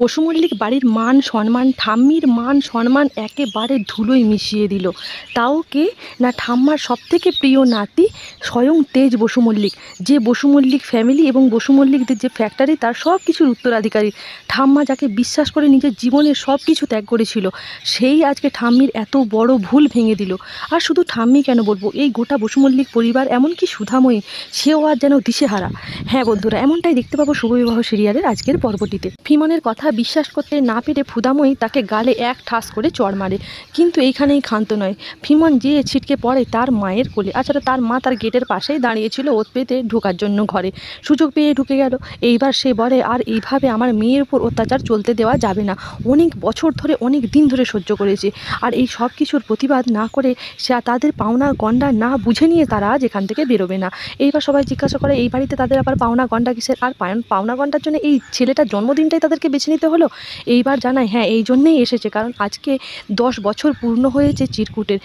বসু মল্লিক বাড়ির মান সম্মান, ঠাম্মির মান সম্মান একেবারে ধুলোয় মিশিয়ে দিল। তাও কে না, ঠাম্মার সবথেকে প্রিয় নাতি স্বয়ং তেজ বসু মল্লিক, যে বসু মল্লিক ফ্যামিলি এবং বসু মল্লিকদের যে ফ্যাক্টরি তার সব কিছুর উত্তরাধিকারী। ঠাম্মা যাকে বিশ্বাস করে নিজের জীবনের সব কিছু ত্যাগ করেছিল, সেই আজকে ঠাম্মির এত বড় ভুল ভেঙে দিল। আর শুধু ঠাম্মি কেন বলবো, এই গোটা বসু মল্লিক পরিবার, এমনকি সুধাময়ী, সেও আজ যেন দিশেহারা। হ্যাঁ বন্ধুরা, এমনটাই দেখতে পাবো শুভবিবাহ সিরিয়ালের আজকের পর্বটিতে। ফিমনের কথা বিশ্বাস করতে না পেরে ফুদাময়ী তাকে গালে এক ঠাস করে চড় মারে, কিন্তু এইখানেই ক্ষান্ত নয়। ফিমন যেয়ে ছিটকে পড়ে তার মায়ের কোলে। আচ্ছা, তার মা তার গেটের পাশেই দাঁড়িয়েছিল ওত পেতে ঢোকার জন্য ঘরে, সুযোগ পেয়ে ঢুকে গেল। এইবার সে বলে, আর এইভাবে আমার মেয়ের উপর অত্যাচার চলতে দেওয়া যাবে না। অনেক বছর ধরে, অনেক দিন ধরে সহ্য করেছে, আর এই সব কিছুর প্রতিবাদ না করে সে তাদের পাওনা গন্ডা না বুঝে নিয়ে তারা আজ এখান থেকে বেরোবে না। এইবার সবাই জিজ্ঞাসা করে, এই বাড়িতে তাদের আবার পাওনা গন্ডা কিসের? আর পাওনা গন্ডার জন্য এই ছেলেটার জন্মদিনটাই তাদেরকে বেছে নিতে হলো। এইবার জানায়, হ্যাঁ এই জন্যেই এসেছে, কারণ আজকে 10 বছর পূর্ণ হয়েছে চিরকুটের।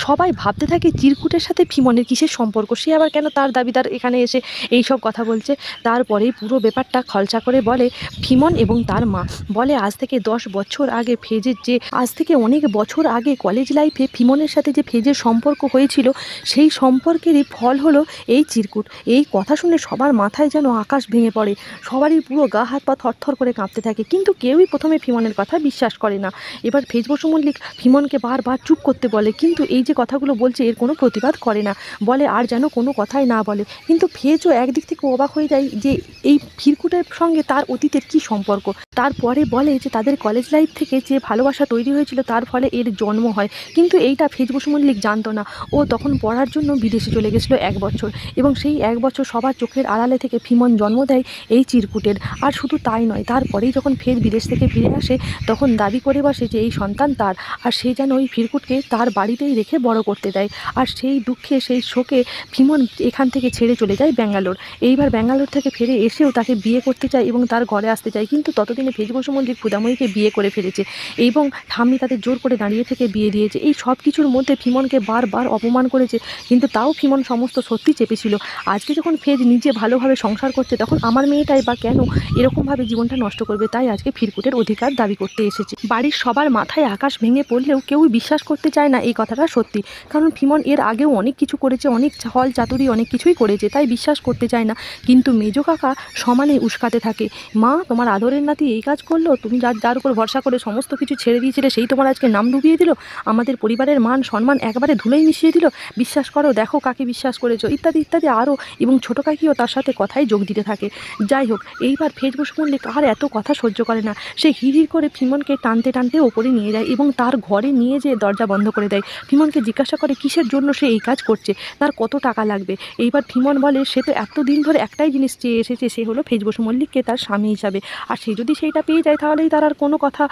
সবাই ভাবতে থাকে চিরকুটের সাথে ফিমনের কিসের সম্পর্ক, সে আবার কেন তার দাবিদার এখানে এসে এই সব কথা বলছে। তারপরেই পুরো ব্যাপারটা খলসা করে বলে ফিমন এবং তার মা। বলে, আজ থেকে 10 বছর আগে ফেজের যে, আজ থেকে অনেক বছর আগে কলেজ লাইফে ফিমনের সাথে যে ফেজের সম্পর্ক হয়েছিল, সেই সম্পর্কেরই ফল হলো এই চিরকুট। এই কথা শুনে সবার মাথায় যেন আকাশ ভেঙে পড়ে, সবারই পুরো গা হাত পা থরথর করে কাঁপতে থাকে, কিন্তু কেউই প্রথমে ফিমনের কথা বিশ্বাস করে না। এবার ফেজ বসু মল্লিক ফিমনকে বারবার চুপ করতে বলে, কিন্তু এই যে কথাগুলো বলছে এর কোনো প্রতিবাদ করে না, বলে আর যেন কোনো কথাই না বলে। কিন্তু ফেজও একদিক থেকে অবাক হয়ে যায় যে এই ফিরকুটের সঙ্গে তার অতীতের কী সম্পর্ক। তারপরে বলে যে তাদের কলেজ লাইফ থেকে যে ভালোবাসা তৈরি হয়েছিল তার ফলে এর জন্ম হয়, কিন্তু এইটা ফেজ বসু মল্লিক জানতো না। ও তখন পড়ার জন্য বিদেশে চলে গেছিলো 1 বছর, এবং সেই 1 বছর সবার চোখের আড়ালে থেকে ফিমন জন্ম দেয় এই চিরকুটের। আর শুধু তাই নয়, তারপরেই যখন ফের বিদেশ থেকে ফিরে আসে তখন দাবি করে বসে যে এই সন্তান তার, আর সে যেন ওই ফিরকুটকে তার বাড়িতেই রেখে বড় করতে দেয়। আর সেই দুঃখে, সেই শোকে ফিমন এখান থেকে ছেড়ে চলে যায় ব্যাঙ্গালোর। এইবার ব্যাঙ্গালোর থেকে ফিরে এসেও তাকে বিয়ে করতে চায় এবং তার ঘরে আসতে চায়, কিন্তু ততদিনে ফেজ বসু মল্লিক ফুদাময়ীকে বিয়ে করে ফেলেছে এবং ঠাম্মি তাদের জোর করে দাঁড়িয়ে থেকে বিয়ে দিয়েছে। এই সব কিছুর মধ্যে ফিমনকে বারবার অপমান করেছে, কিন্তু তাও ফিমন সমস্ত সত্যি চেপেছিল। আজকে যখন ফেজ নিজে ভালোভাবে সংসার করছে, তখন আমার মেয়েটাই বা কেন এরকমভাবে জীবনটা নষ্ট করবে? তাই আজকে ফিরকুটের অধিকার দাবি করতে এসেছে। বাড়ির সবার মাথায় আকাশ ভেঙে পড়লেও কেউই বিশ্বাস করতে চায় না এই কথাটা সত্যি, কারণ ফিমন এর আগেও অনেক কিছু করেছে, অনেক ছল চাতুরি অনেক কিছুই করেছে, তাই বিশ্বাস করতে চায় না। কিন্তু মেজো কাকা সমানে উস্কাতে থাকে, মা তোমার আদরের নাতি এই কাজ করলো, তুমি যার উপর ভরসা করে সমস্ত কিছু ছেড়ে দিয়েছিলে সেই তোমার আজকে নাম ডুবিয়ে দিল, আমাদের পরিবারের মান সম্মান একবারে ধুলোয় মিশিয়ে দিল, বিশ্বাস করো, দেখো কাকে বিশ্বাস করেছো, ইত্যাদি ইত্যাদি আরও। এবং ছোটো কাকিও তার সাথে কথাই যোগ দিতে থাকে। যাই হোক, এইবার ফেজ বসু মল্লিক আর এত কথা সহ্য করে না, সে হিড় করে ফিমনকে টানতে টানতে ওপরে নিয়ে যায় এবং তার ঘরে নিয়ে যেয়ে দরজা বন্ধ করে দেয়। ফিমনকে জিজ্ঞাসা করে কিসের জন্য সে এই কাজ করছে, তার কত টাকা লাগবে। এইবার ফিমন বলে সে তো এতদিন ধরে একটাই জিনিস চেয়ে এসেছে, সে হলো ফেজ বসু মল্লিককে তার স্বামী হিসাবে, আর সে যদি সেইটা পেয়ে যায় তাহলেই তার আর কোনো কথা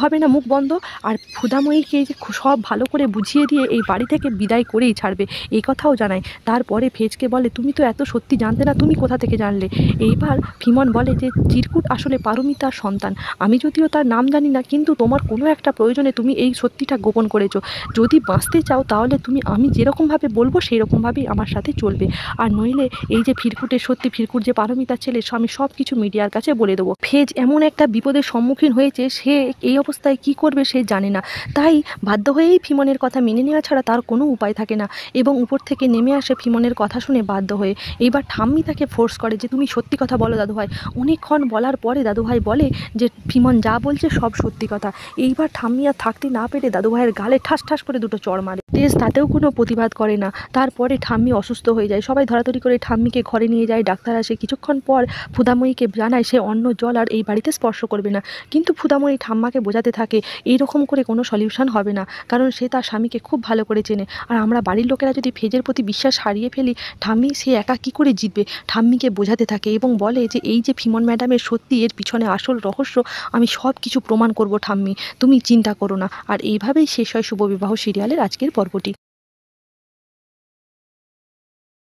হবে না, মুখ বন্ধ। আর ফুদাময়ীকে যে সব ভালো করে বুঝিয়ে দিয়ে এই বাড়ি থেকে বিদায় করেই ছাড়বে, এই কথাও জানায়। তারপরে ফেজকে বলে, তুমি তো এত সত্যি জানতে না, তুমি কোথা থেকে জানলে? এইবার ফিমন বলে যে চিরকুট আসলে পারমিতার সন্তান, আমি যদিও তার নাম জানি না, কিন্তু তোমার কোনো একটা প্রয়োজনে তুমি এই সত্যিটা গোপন করেছো। যদি বাঁচতে চাও তাহলে তুমি আমি যেরকমভাবে বলবো সেই রকমভাবেই আমার সাথে চলবে, আর নইলে এই যে ফিরকুটের সত্যি, ফিরকুট যে পারমিতার ছেলে, আমি সব কিছু মিডিয়ার কাছে বলে দেবো। ফেজ এমন একটা বিপদের সম্মুখীন হয়েছে, সে এই অবস্থায় কি করবে সে জানে না, তাই বাধ্য হয়েই ফিমনের কথা মেনে নেওয়া ছাড়া তার কোনো উপায় থাকে না, এবং উপর থেকে নেমে আসে ফিমনের কথা শুনে বাধ্য হয়ে। এইবার ঠাম্মি তাকে ফোর্স করে যে তুমি সত্যি কথা বলো দাদুভাই। অনেকক্ষণ বলার পরে দাদুভাই বলে যে ফিমন যা বলছে সব সত্যি কথা। এইবার ঠাম্মি আর থাকতে না পেরে দাদুভাইয়ের গালে ঠাস ঠাস করে দুটো চড় মারে। তেজ তাতেও কোনো প্রতিবাদ করে না। তারপরে ঠাম্মি অসুস্থ হয়ে যায়, সবাই ধরাধরি করে ঠাম্মিকে ঘরে নিয়ে যায়, ডাক্তার আসে। কিছুক্ষণ পর ফুদাময়ীকে জানায় সে অন্ন জল আর এই বাড়িতে স্পর্শ করবে না, কিন্তু ফুদাময়ী ঠাম্মাকে বোঝাতে থাকে এইরকম করে কোনো সলিউশন হবে না, কারণ সে তার স্বামীকে খুব ভালো করে চেনে, আর আমরা বাড়ির লোকেরা যদি ফেজের প্রতি বিশ্বাস হারিয়ে ফেলি, ঠাম্মি সে একা কী করে জিতবে। ঠাম্মিকে বোঝাতে থাকে এবং বলে যে এই যে ফিমন ম্যাডামের সত্যি, এর পিছনে আসল রহস্য আমি সব কিছু প্রমাণ করব ঠাম্মি, তুমি চিন্তা করো না। আর এইভাবেই শেষ হয় শুভবিবাহ সিরিয়ালের আজকের পর্বটি।